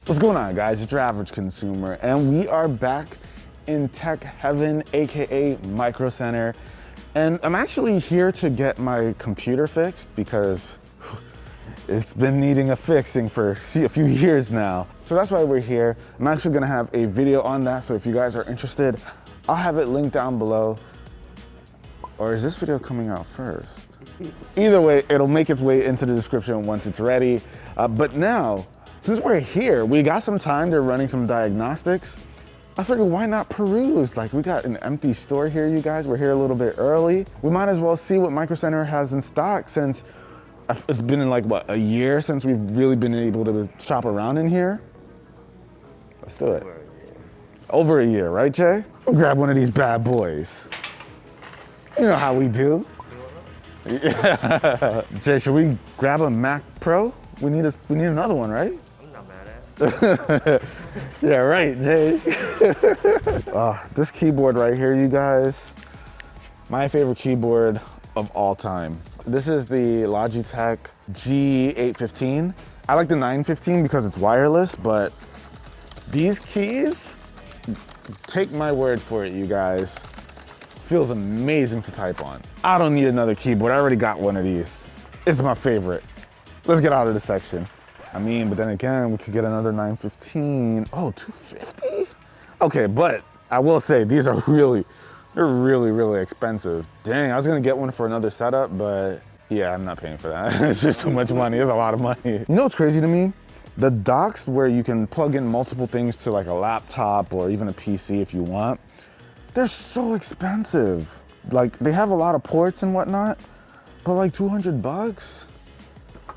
What's going on, guys? It's your average consumer, and we are back in tech heaven, aka Micro Center. And I'm actually here to get my computer fixed because it's been needing a fixing for a few years now. So that's why we're here. I'm actually gonna have a video on that, so if you guys are interested, I'll have it linked down below. Or is this video coming out first? Either way, it'll make its way into the description once it's ready. But now, since we're here, we got some time, they're running some diagnostics. I figured why not peruse? Like, we got an empty store here, you guys. We're here a little bit early. We might as well see what Micro Center has in stock since it's been in like, what, a year since we've really been able to shop around in here? Let's do it. Over a year, right, Jay? We'll grab one of these bad boys. You know how we do. Yeah. Jay, should we grab a Mac Pro? We need another one, right? I'm not mad at it. Yeah, right, Jay. This keyboard right here, you guys, my favorite keyboard of all time. This is the Logitech G815. I like the 915 because it's wireless, but these keys, take my word for it, you guys. Feels amazing to type on. I don't need another keyboard. I already got one of these. It's my favorite. Let's get out of this section. I mean, but then again, we could get another 915. Oh, 250? Okay, but I will say these are they're really expensive. Dang, I was gonna get one for another setup, but yeah, I'm not paying for that. It's just too much money. It's a lot of money. You know what's crazy to me? The docks where you can plug in multiple things to like a laptop or even a PC if you want, they're so expensive. Like, they have a lot of ports and whatnot, but like 200 bucks?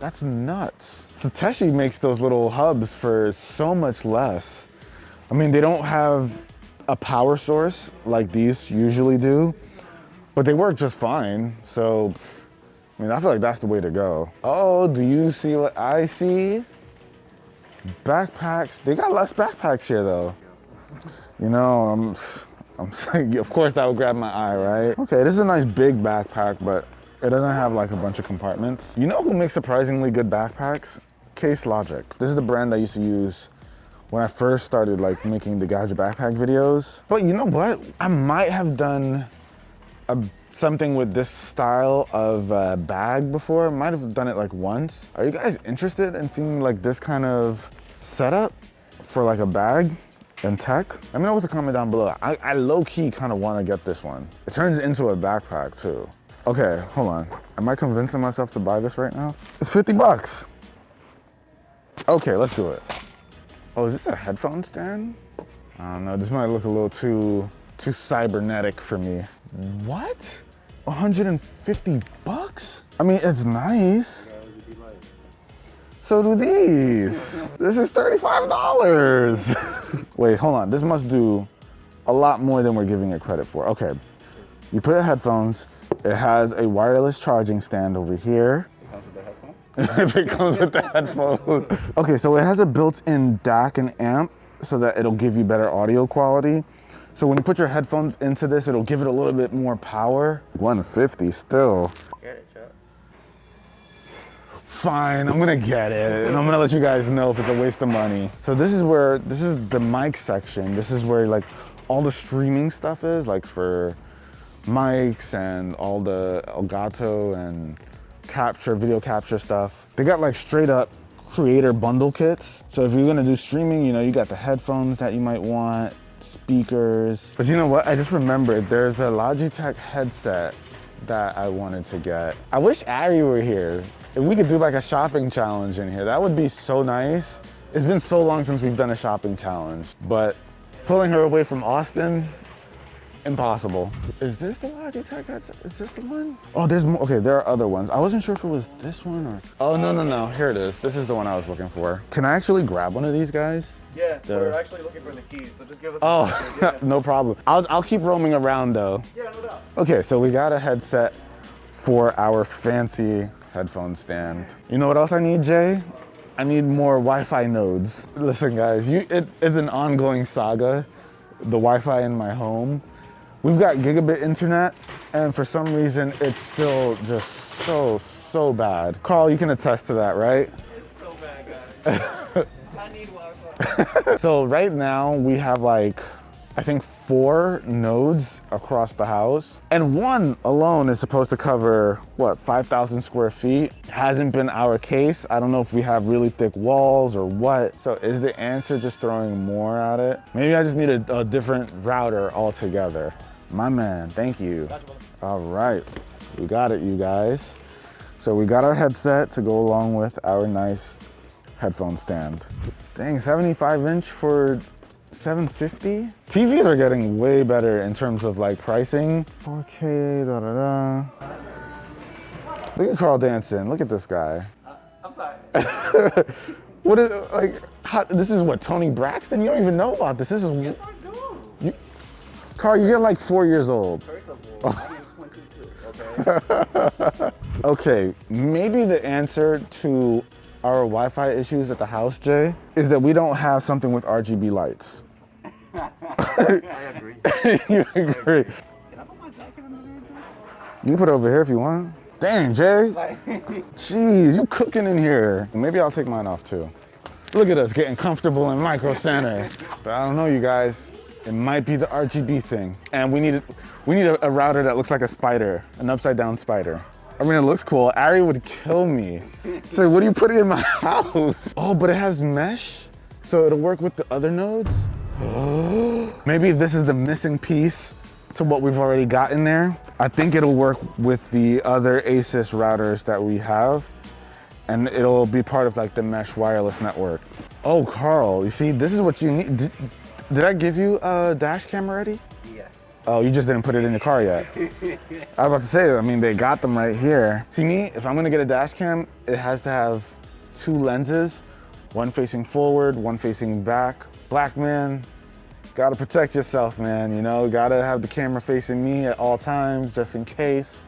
That's nuts. Satoshi makes those little hubs for so much less. I mean, they don't have a power source like these usually do, but they work just fine. So, I mean, I feel like that's the way to go. Oh, do you see what I see? Backpacks. They got less backpacks here though. You know, I'm saying, of course that would grab my eye, right? Okay, this is a nice big backpack, but it doesn't have like a bunch of compartments. You know who makes surprisingly good backpacks? Case Logic. This is the brand I used to use when I first started like making the gadget backpack videos. But you know what? I might have done something with this style of bag before. Might have done it like once. Are you guys interested in seeing like this kind of setup for like a bag and tech? Let me know with a comment down below. I low-key kind of want to get this one. It turns into a backpack too. Okay, hold on. Am I convincing myself to buy this right now? It's 50 bucks. Okay, let's do it. Oh, is this a headphone stand? I don't know, this might look a little too cybernetic for me. What? 150 bucks? I mean, it's nice. So do these. This is $35. Wait, hold on. This must do a lot more than we're giving it credit for. Okay, you put in headphones. It has a wireless charging stand over here. It comes with the headphone? If it comes with the headphone. Okay, so it has a built-in DAC and amp so that it'll give you better audio quality. So when you put your headphones into this, it'll give it a little bit more power. 150 still. Get it, Chuck. Fine, I'm gonna get it, and I'm gonna let you guys know if it's a waste of money. So this is the mic section. This is where like all the streaming stuff is, like for mics and all the Elgato and video capture stuff. They got like straight up creator bundle kits. So if you're gonna do streaming, you know, you got the headphones that you might want, speakers. But you know what? I just remembered there's a Logitech headset that I wanted to get. I wish Ari were here. If we could do like a shopping challenge in here, that would be so nice. It's been so long since we've done a shopping challenge, but pulling her away from Austin, impossible. Is this the Logitech headset? Is this the one? Oh, there's more. Okay, there are other ones. I wasn't sure if it was this one or... Oh, no. Here it is. This is the one I was looking for. Can I actually grab one of these guys? Yeah, we're actually looking for the keys, so just give us a second. Yeah. No problem. I'll keep roaming around though. Yeah, no doubt. Okay, so we got a headset for our fancy headphone stand. You know what else I need, Jay? I need more Wi-Fi nodes. Listen guys, it's an ongoing saga, the Wi-Fi in my home. We've got gigabit internet, and for some reason, it's still just so bad. Carl, you can attest to that, right? It's so bad, guys. I need Wi-Fi. So right now we have like, I think 4 nodes across the house, and one alone is supposed to cover, what, 5,000 square feet? Hasn't been our case. I don't know if we have really thick walls or what. So is the answer just throwing more at it? Maybe I just need a different router altogether. My man, thank you. All right, we got it, you guys. So we got our headset to go along with our nice headphone stand. Dang, 75-inch for $750? TVs are getting way better in terms of like pricing. 4K, da da da. Look at Carl dancing. Look at this guy. I'm sorry. What is, like, this is what, Tony Braxton? You don't even know about this. This is. Yes, I do. Carl, you're like 4 years old. First of all, I am 22, okay? Okay, maybe the answer to our Wi-Fi issues at the house, Jay, is that we don't have something with RGB lights. I agree. You agree? Can I put my jacket in there? You can put it over here if you want. Dang, Jay. Jeez, you cooking in here. Maybe I'll take mine off too. Look at us getting comfortable in Micro Center. But I don't know, you guys. It might be the RGB thing. And we need a router that looks like a spider, an upside down spider. I mean, it looks cool. Ari would kill me. So what are you putting in my house? Oh, but it has mesh, so it'll work with the other nodes? Maybe this is the missing piece to what we've already got in there. I think it'll work with the other Asus routers that we have, and it'll be part of like the mesh wireless network. Oh, Carl, you see, this is what you need. Did I give you a dash cam already? Yes. Oh, you just didn't put it in the car yet. I was about to say, I mean, they got them right here. See me, if I'm gonna get a dash cam, it has to have 2 lenses, one facing forward, one facing back. Black man, gotta protect yourself, man, you know? Gotta have the camera facing me at all times, just in case,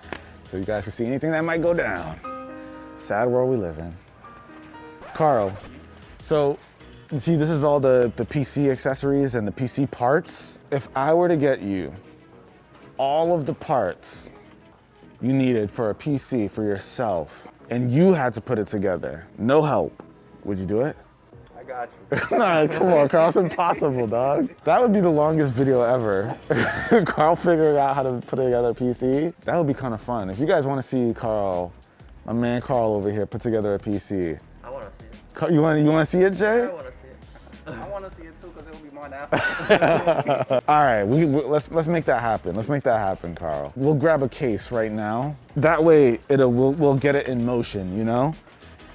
so you guys can see anything that might go down. Sad world we live in. Carl, so, you see, this is all the PC accessories and the PC parts. If I were to get you all of the parts you needed for a PC for yourself, and you had to put it together, no help, would you do it? I got you. Nah, come on, Carl, it's impossible, dog. That would be the longest video ever. Carl figuring out how to put together a PC. That would be kind of fun. If you guys want to see Carl, my man Carl over here, put together a PC. I want to see it. You want to see it, Jay? I want to see it. I want to see it too, because it will be more than after. All right, let's make that happen. Let's make that happen, Carl. We'll grab a case right now. That way, we'll get it in motion, you know?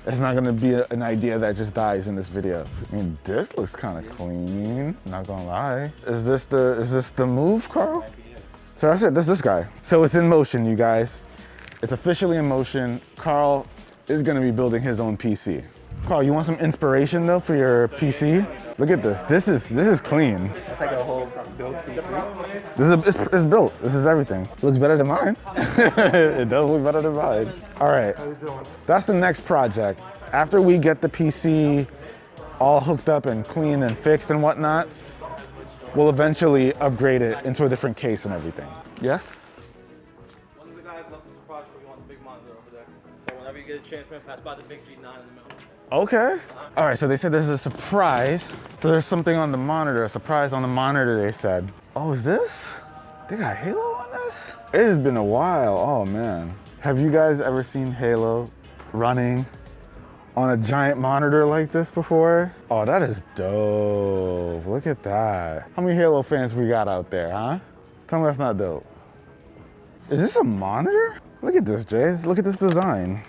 It's not gonna be an idea that just dies in this video. I mean, this looks kind of clean, not gonna lie. Is this the move, Carl? So that's it, this guy. So it's in motion, you guys. It's officially in motion. Carl is gonna be building his own PC. Carl, you want some inspiration though for your PC? Look at this. This is clean. It's like a whole built PC. It's built. This is everything. Looks better than mine. It does look better than mine. All right, that's the next project. After we get the PC all hooked up and clean and fixed and whatnot, we'll eventually upgrade it into a different case and everything. Yes? One of the guys left a surprise for you on the big monitor over there. So whenever you get a chance, man, pass by the big G9 in the middle. Okay. All right, so they said this is a surprise. So there's something on the monitor, a surprise on the monitor, they said. Oh, is this? They got Halo on this? It has been a while, oh man. Have you guys ever seen Halo running on a giant monitor like this before? Oh, that is dope. Look at that. How many Halo fans we got out there, huh? Tell me that's not dope. Is this a monitor? Look at this, Jay. Look at this design.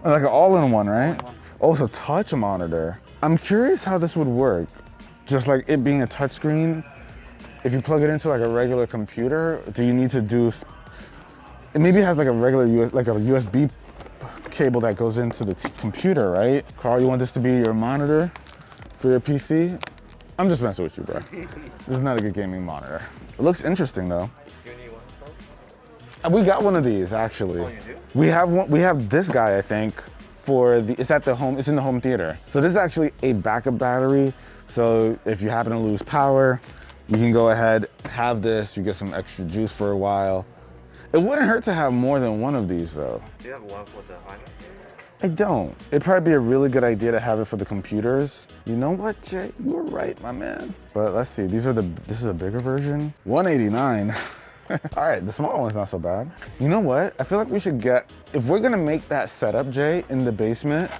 Like an all-in-one, right? Oh, it's a touch monitor. I'm curious how this would work. Just like it being a touchscreen, if you plug it into like a regular computer, do you need to do, maybe it has like a regular like a USB cable that goes into the computer, right? Carl, you want this to be your monitor for your PC? I'm just messing with you, bro. This is not a good gaming monitor. It looks interesting though. You need one? We got one of these actually. Oh, you do? We have one. We have this guy, I think, for the. It's at the home. It's in the home theater. So this is actually a backup battery. So if you happen to lose power, you can go ahead, have this. You get some extra juice for a while. It wouldn't hurt to have more than one of these, though. Do you have one for the iMac? I don't. It'd probably be a really good idea to have it for the computers. You know what, Jay? You were right, my man. But let's see, this is a bigger version. $189. All right, the small one's not so bad. You know what? I feel like we should get, if we're gonna make that setup, Jay, in the basement,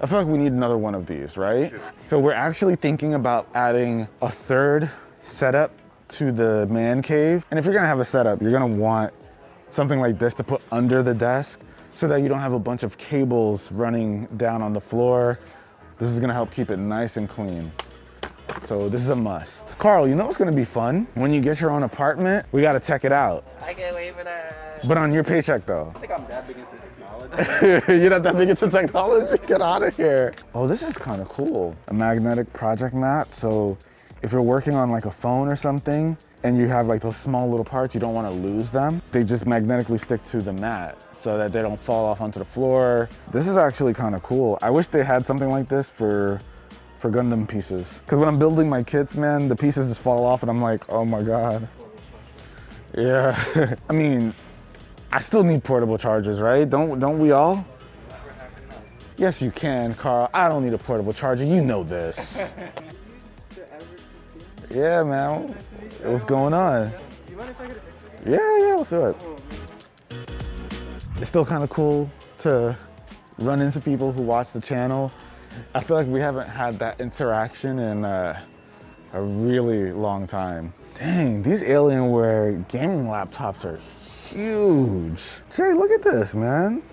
I feel like we need another one of these, right? Sure. So we're actually thinking about adding a third setup to the man cave. And if you're gonna have a setup, you're gonna want something like this to put under the desk so that you don't have a bunch of cables running down on the floor. This is gonna help keep it nice and clean. So this is a must. Carl, you know what's gonna be fun? When you get your own apartment, we gotta check it out. I can't wait for that. But on your paycheck though. I think I'm that big into technology. You're not that big into technology? Get out of here. Oh, this is kind of cool. A magnetic project mat. So if you're working on like a phone or something and you have like those small little parts, you don't want to lose them. They just magnetically stick to the mat so that they don't fall off onto the floor. This is actually kind of cool. I wish they had something like this for Gundam pieces. Because when I'm building my kits, man, the pieces just fall off and I'm like, oh my God. Yeah, I mean, I still need portable chargers, right? Don't we all? Yes, you can, Carl. I don't need a portable charger. You know this. Yeah, man. What's going on? Yeah, let's do it. It's still kind of cool to run into people who watch the channel. I feel like we haven't had that interaction in a really long time. Dang, these Alienware gaming laptops are huge. Jay, look at this, man.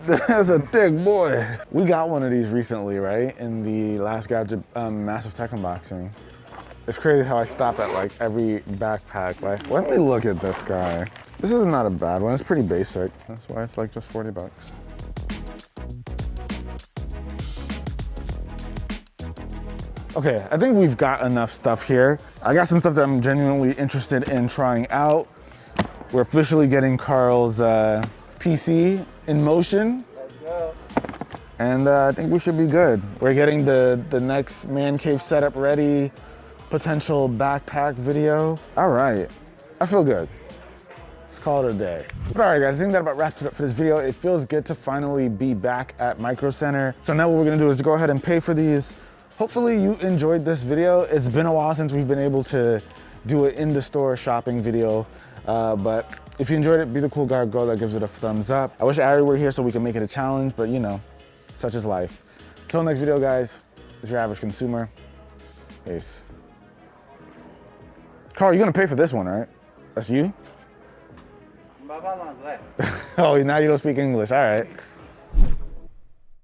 That's a thick boy. We got one of these recently, right? In the last Gadget Massive Tech unboxing. It's crazy how I stop at like every backpack. Like, let me look at this guy. This is not a bad one. It's pretty basic. That's why it's like just 40 bucks. Okay, I think we've got enough stuff here. I got some stuff that I'm genuinely interested in trying out. We're officially getting Carl's PC in motion. Let's go. And I think we should be good. We're getting the next man cave setup ready, potential backpack video. All right, I feel good. Let's call it a day. But all right, guys, I think that about wraps it up for this video. It feels good to finally be back at Micro Center. So now what we're gonna do is go ahead and pay for these. Hopefully you enjoyed this video. It's been a while since we've been able to do an in the store shopping video. But if you enjoyed it, be the cool guy or girl that gives it a thumbs up. I wish Ari were here so we could make it a challenge, but you know, such is life. Till next video, guys, it's your average consumer. Peace. Carl, you're gonna pay for this one, right? That's you? Oh, now you don't speak English, all right.